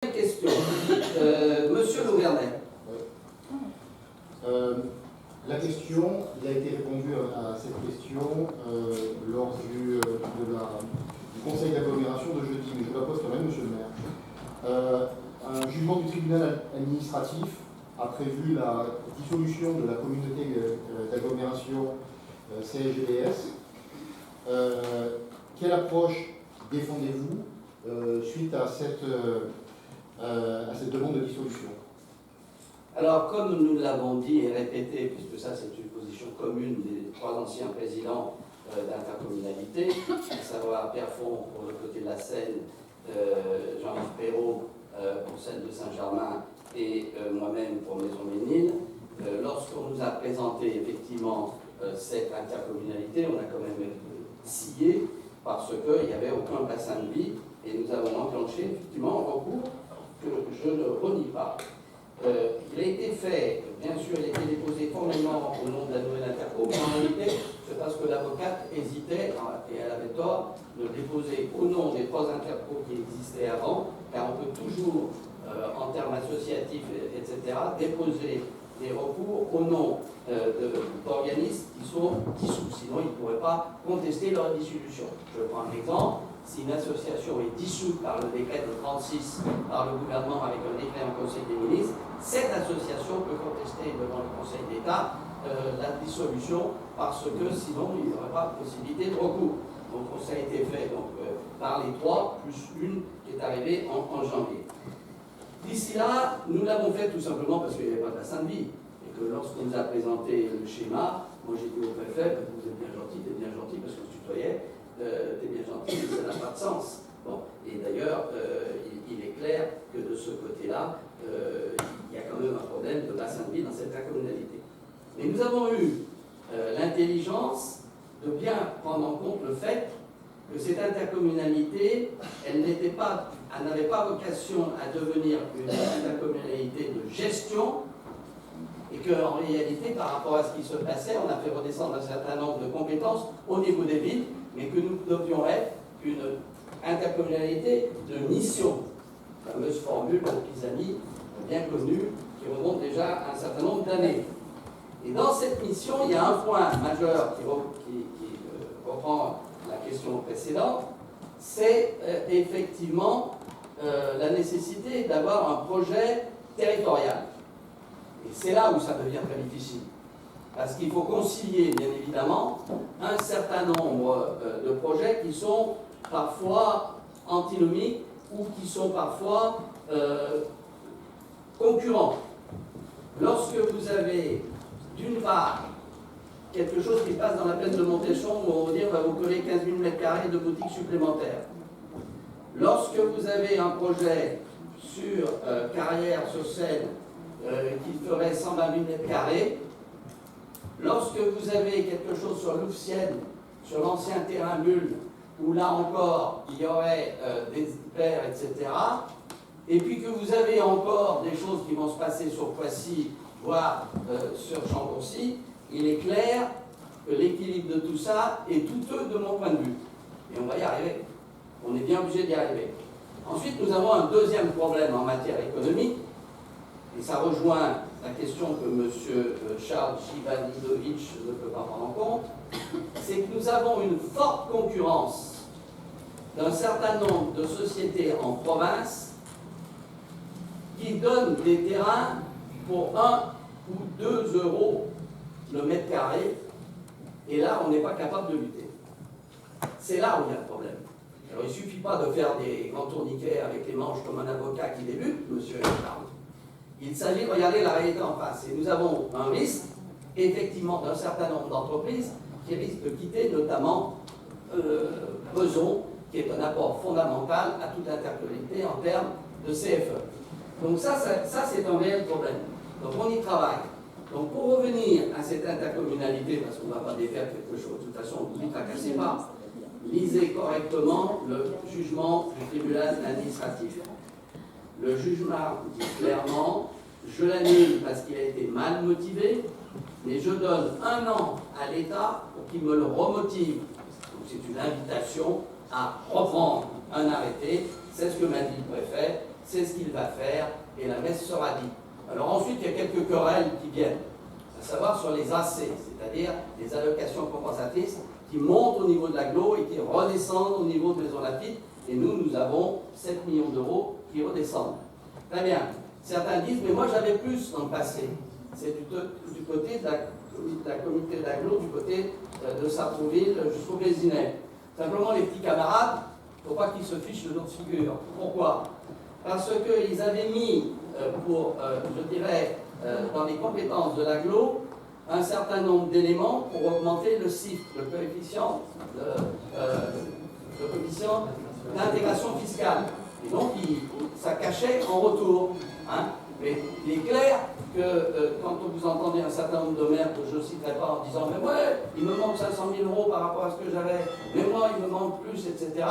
Question. Monsieur Lauvernet. La question, il a été répondu à cette question lors du conseil d'agglomération de jeudi, mais je vous la pose quand même, monsieur le maire. Un jugement du tribunal administratif a prévu la dissolution de la communauté d'agglomération CSGBS. Quelle approche défendez-vous suite à cette demande de dissolution? Alors, comme nous l'avons dit et répété, puisque ça c'est une position commune des trois anciens présidents d'intercommunalité, à savoir Pierrefonds pour le côté de la Seine, Jean-Yves Perrault pour celle de Saint-Germain et moi-même pour Maison-Ménil, lorsqu'on nous a présenté effectivement cette intercommunalité, on a quand même scié parce qu'il n'y avait aucun bassin de vie et nous avons enclenché effectivement un recours que je ne renie pas. Il a été fait, bien sûr, il a été déposé formellement au nom de la nouvelle interco, mais en réalité, c'est parce que l'avocate hésitait, et elle avait tort, de déposer au nom des trois intercos qui existaient avant, car on peut toujours, en termes associatifs, etc., déposer des recours au nom d'organismes qui sont dissous, sinon ils ne pourraient pas contester leur dissolution. Je prends un exemple. Si une association est dissoute par le décret de 36 par le gouvernement avec un décret en Conseil des ministres, cette association peut contester devant le Conseil d'État la dissolution parce que sinon il n'y aurait pas de possibilité de recours. Donc ça a été fait donc, par les trois, plus une qui est arrivée en janvier. D'ici là, nous l'avons fait tout simplement parce qu'il n'y avait pas de bassin de vie. Et que lorsqu'on nous a présenté le schéma, moi j'ai dit au préfet, vous êtes bien gentil parce qu'on se tutoyait. T'es bien gentil, mais ça n'a pas de sens. Bon, et d'ailleurs, il est clair que de ce côté-là, il y a quand même un problème de bassin de vie dans cette intercommunalité. Mais nous avons eu l'intelligence de bien prendre en compte le fait que cette intercommunalité, elle n'avait pas vocation à devenir une intercommunalité de gestion, et qu'en réalité, par rapport à ce qui se passait, on a fait redescendre un certain nombre de compétences au niveau des villes, mais que nous devions être une intercommunalité de mission. La fameuse formule de Pisani, bien connue, qui remonte déjà à un certain nombre d'années. Et dans cette mission, il y a un point majeur qui reprend la question précédente, c'est effectivement la nécessité d'avoir un projet territorial. Et c'est là où ça devient très difficile. Parce qu'il faut concilier, bien évidemment, un certain nombre de projets qui sont parfois antinomiques ou qui sont parfois concurrents. Lorsque vous avez, d'une part, quelque chose qui se passe dans la plaine de Montéchon où on va dire va vous coller 15 000 m² de boutiques supplémentaires. Lorsque vous avez un projet sur Carrière-sur-Seine qui ferait 120 000 m², lorsque vous avez quelque chose sur Louvciennes, sur l'ancien terrain Bulle, où là encore il y aurait des hyper, etc., et puis que vous avez encore des choses qui vont se passer sur Poissy, voire sur Chambourcy, il est clair que l'équilibre de tout ça est douteux de mon point de vue. Et on va y arriver. On est bien obligé d'y arriver. Ensuite, nous avons un deuxième problème en matière économique, et ça rejoint la question que M. Charles Givanidovitch ne peut pas prendre en compte, c'est que nous avons une forte concurrence d'un certain nombre de sociétés en province qui donnent des terrains pour 1 ou 2 euros le mètre carré, et là on n'est pas capable de lutter. C'est là où il y a le problème. Alors il ne suffit pas de faire des grands tourniquets avec les manches comme un avocat qui débute, monsieur Charles. Il s'agit de regarder la réalité en face. Et nous avons un risque, effectivement, d'un certain nombre d'entreprises qui risquent de quitter, notamment Beson, qui est un apport fondamental à toute l'intercommunalité en termes de CFE. Donc ça c'est un réel problème. Donc on y travaille. Donc pour revenir à cette intercommunalité, parce qu'on ne va pas défaire quelque chose, de toute façon, vous ne tracassez pas, lisez correctement le jugement du tribunal administratif. Le jugement dit clairement, je l'annule parce qu'il a été mal motivé, mais je donne 1 an à l'État pour qu'il me le remotive. Donc c'est une invitation à reprendre un arrêté, c'est ce que m'a dit le préfet, c'est ce qu'il va faire, et la messe sera dite. Alors ensuite, il y a quelques querelles qui viennent, à savoir sur les AC, c'est-à-dire les allocations compensatrices qui montent au niveau de l'agglo et qui redescendent au niveau de Maison Lafitte, et nous avons 7 millions d'euros qui redescendent. Très bien. Certains disent, mais moi j'avais plus dans le passé. C'est du côté de la communauté d'agglo, du côté de Sartrouville jusqu'au Vésinet. Simplement, les petits camarades, il ne faut pas qu'ils se fichent de notre figure. Pourquoi? Parce qu'ils avaient mis, je dirais, dans les compétences de l'agglo, un certain nombre d'éléments pour augmenter le CIF, le coefficient d'intégration fiscale. Et donc, ça cachait en retour. Hein. Mais il est clair que quand vous entendez un certain nombre de maires, que je ne citerai pas, en disant « mais ouais, il me manque 500 000 euros par rapport à ce que j'avais, mais moi, il me manque plus, etc. »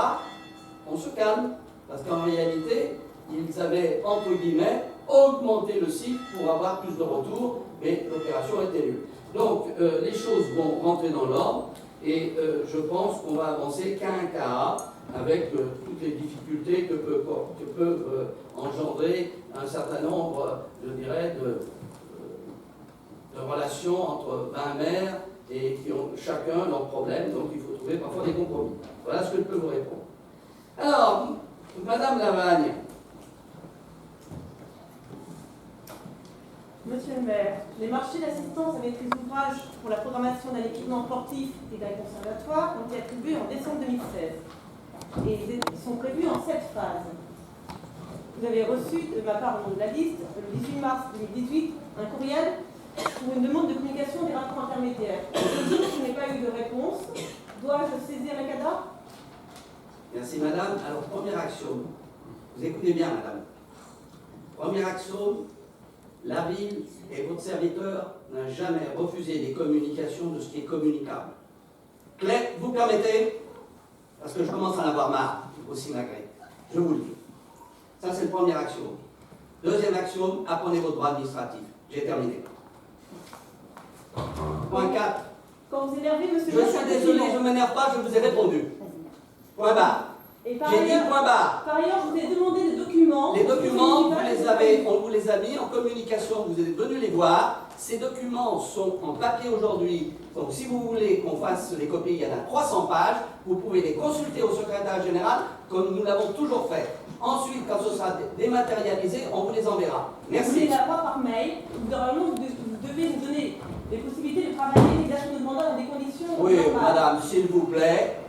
On se calme, parce qu'en réalité, ils avaient, entre guillemets, augmenté le CIF pour avoir plus de retours, mais l'opération était nulle. Donc, les choses vont rentrer dans l'ordre, et je pense qu'on va avancer qu'à un cas, avec toutes les difficultés que peuvent engendrer un certain nombre, je dirais, de relations entre 20 maires et qui ont chacun leurs problèmes, donc il faut trouver parfois des compromis. Voilà ce que je peux vous répondre. Alors, Madame Lavagne. Monsieur le maire, les marchés d'assistance à maîtrise d'ouvrage pour la programmation d'un équipement sportif et d'un conservatoire ont été attribués en décembre 2016. Et ils sont prévus en 7 phases. Vous avez reçu de ma part au nom de la liste, le 18 mars 2018, un courriel pour une demande de communication des rapports intermédiaires. Je n'ai pas eu de réponse. Dois-je saisir la CADA? Merci madame. Alors, première action. Vous écoutez bien madame. Première action, la ville et votre serviteur n'a jamais refusé des communications de ce qui est communicable. Claire, vous permettez? Parce que je commence à en avoir marre, aussi malgré. Je vous le dis. Ça, c'est la première action. Deuxième action, apprenez vos droits administratifs. J'ai terminé. Point 4. Quand vous énervez, monsieur Je suis désolé, je ne m'énerve pas, je vous ai répondu. Point barre. J'ai dit point barre. Par ailleurs, je vous ai demandé des documents. Les documents, on vous les a mis en communication, vous êtes venus les voir. Ces documents sont en papier aujourd'hui. Donc si vous voulez qu'on fasse les copies, il y en a 300 pages. Vous pouvez les consulter au secrétaire général, comme nous l'avons toujours fait. Ensuite, quand ce sera dématérialisé, on vous les enverra. Merci. Vous les avoir par mail. Normalement, vous devez nous donner les possibilités de travailler l'exercice de mandat dans des conditions Oui, normales. madame, s'il vous plaît.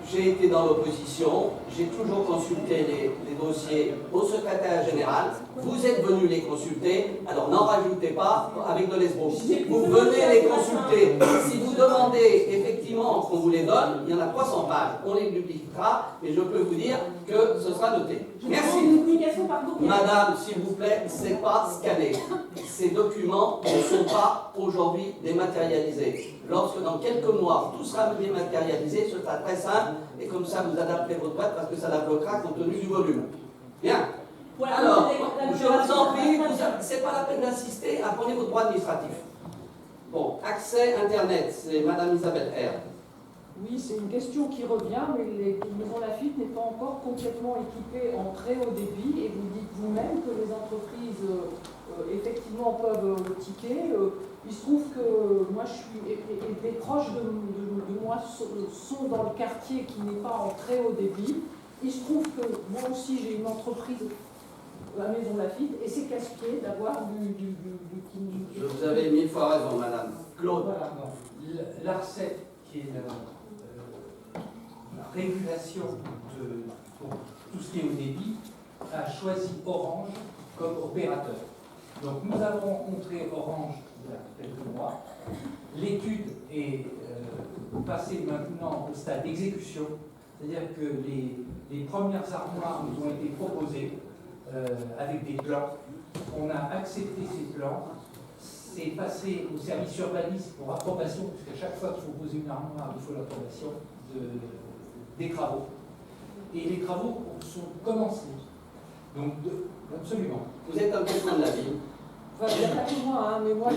J'ai été dans l'opposition, j'ai toujours consulté les dossiers au secrétaire général. Vous êtes venu les consulter, alors n'en rajoutez pas avec de l'esbrouf. Vous venez les consulter. Si vous demandez effectivement qu'on vous les donne, il y en a 300 pages. On les publiera, mais je peux vous dire que ce sera noté. Merci. Madame, s'il vous plaît, c'est pas scanné. Ces documents ne sont pas aujourd'hui dématérialisés. Lorsque dans quelques mois, tout sera dématérialisé, ce sera très simple, et comme ça, vous adapterez votre boîte parce que ça la bloquera compte tenu du volume. Bien. Alors, je vous en prie, c'est pas la peine d'insister, apprenez vos droits administratifs. Bon, accès Internet, c'est Madame Isabelle R. Oui, c'est une question qui revient, mais Maison Lafitte n'est pas encore complètement équipée en très haut débit, et vous dites vous-même que les entreprises effectivement peuvent ticker. Il se trouve que moi je suis, et des proches de moi sont dans le quartier qui n'est pas en très haut débit. Il se trouve que moi aussi j'ai une entreprise à Maison Lafitte, et c'est casse-pied d'avoir du. Je vous avais 1000 fois raison, madame. Claude. Voilà, l'ARCEP, qui est la régulation pour tout ce qui est haut débit, a choisi Orange comme opérateur. Donc nous avons rencontré Orange il y a quelques mois. L'étude est passée maintenant au stade d'exécution, c'est-à-dire que les premières armoires nous ont été proposées avec des plans. On a accepté ces plans. C'est passé au service urbaniste pour approbation, parce qu'à chaque fois qu'il faut poser une armoire, il faut l'approbation des travaux. Et les travaux sont commencés. Donc, absolument. Vous êtes un peu loin de la ville. Enfin, il n'y a pas que moi, hein, mais moi,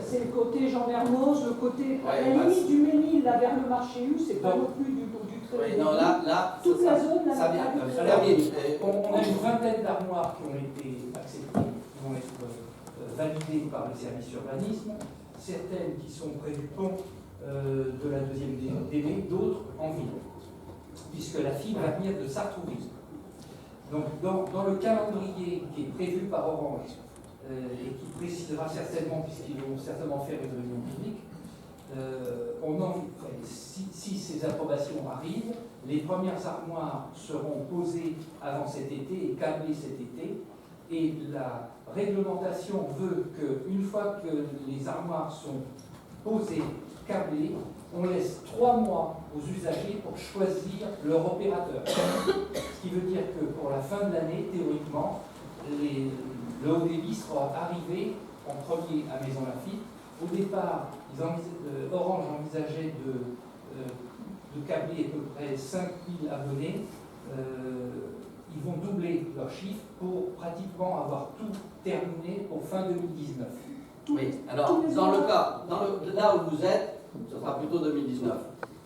c'est le côté Jean Mermoz, le côté, à la limite du Ménil, là, vers le marché U, c'est pas non plus du très Oui, bien. non, là, Toute la zone n'a ça pas vient. été Termine. On a une vingtaine d'armoires qui ont été acceptées, qui vont être validées par le service urbanisme, certaines qui sont près du pont de la deuxième DB, d'autres en ville, puisque la fibre va venir de Sartrouville. Donc dans le calendrier qui est prévu par Orange, et qui précisera certainement, puisqu'ils vont certainement faire une réunion publique, si ces approbations arrivent, les premières armoires seront posées avant cet été et câblées cet été. Et la réglementation veut qu'une fois que les armoires sont posées, câblées, on laisse 3 mois aux usagers pour choisir leur opérateur. Ce qui veut dire que pour la fin de l'année, théoriquement, le haut débit sera arrivé en premier à Maison Lafitte. Au départ, Orange envisageait de câbler à peu près 5000 abonnés. Ils vont doubler leur chiffre pour pratiquement avoir tout terminé pour fin 2019. Oui, alors, dans le cas, là où vous êtes, ce sera plutôt 2019.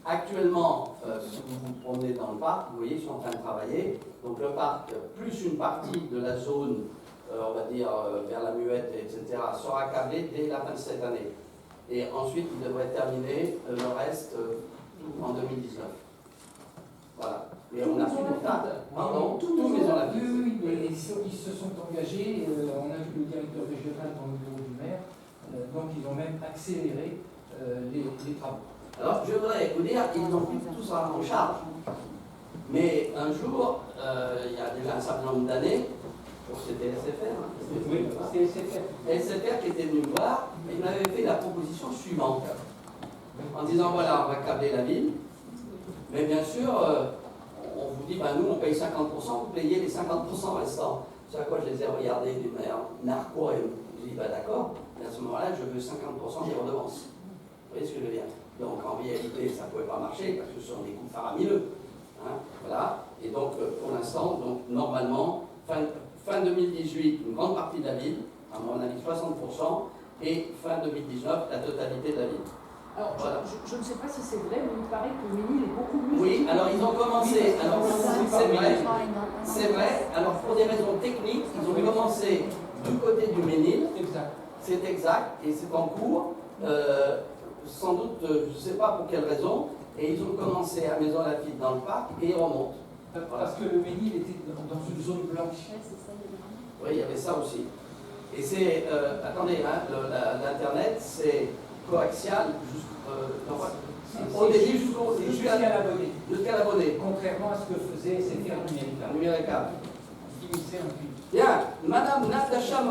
Actuellement, si vous vous promenez dans le parc, vous voyez, ils sont en train de travailler. Donc le parc, plus une partie de la zone, on va dire, vers la Muette, etc., sera câblée dès la fin de cette année. Et ensuite, ils devraient terminer le reste en 2019. Voilà. Mais on a fait une date. Pardon, tous Maison Lafitte. Oui, mais ils se sont engagés. On a vu le directeur régional dans le bureau du maire. Donc ils ont même accéléré les travaux. Alors, je voudrais vous dire qu'ils n'ont plus tout ça en charge. Mais un jour, il y a déjà un certain nombre d'années, c'était SFR, Oui, c'est SFR. SFR qui était venu me voir, et il m'avait fait la proposition suivante. En disant, voilà, on va câbler la ville, mais bien sûr, on vous dit, ben, nous, on paye 50%, vous payez les 50% restants. C'est à quoi je les ai regardés d'une manière narquois, et je me dis, ben, d'accord, mais à ce moment-là, je veux 50% des redevances. Vous voyez ce que je veux dire? Donc, en réalité, ça ne pouvait pas marcher, parce que ce sont des coûts faramineux. Hein, voilà. Et donc, pour l'instant, donc, normalement, fin 2018, une grande partie de la ville, à mon avis 60%, et fin 2019, la totalité de la ville. Alors, Voilà. je ne sais pas si c'est vrai, mais il paraît que le Ménil est beaucoup plus... Oui, alors ils ont commencé, alors c'est c'est vrai, alors pour des raisons techniques, ils ont commencé du côté du Ménil, Exact. c'est exact, et c'est en cours, sans doute, je ne sais pas pour quelle raison, et ils ont commencé à Maison Lafitte dans le parc, et ils remontent. Parce que le Ménil était dans une zone blanche. Oui, il y avait ça aussi. Et c'est, attendez, hein, l'Internet, c'est coaxial au début Jusqu'à l'abonné. Jusqu'à l'abonné. Contrairement à ce que faisait SFR numérique. Numérica. Qui finissait en plus. Bien, Madame Natacha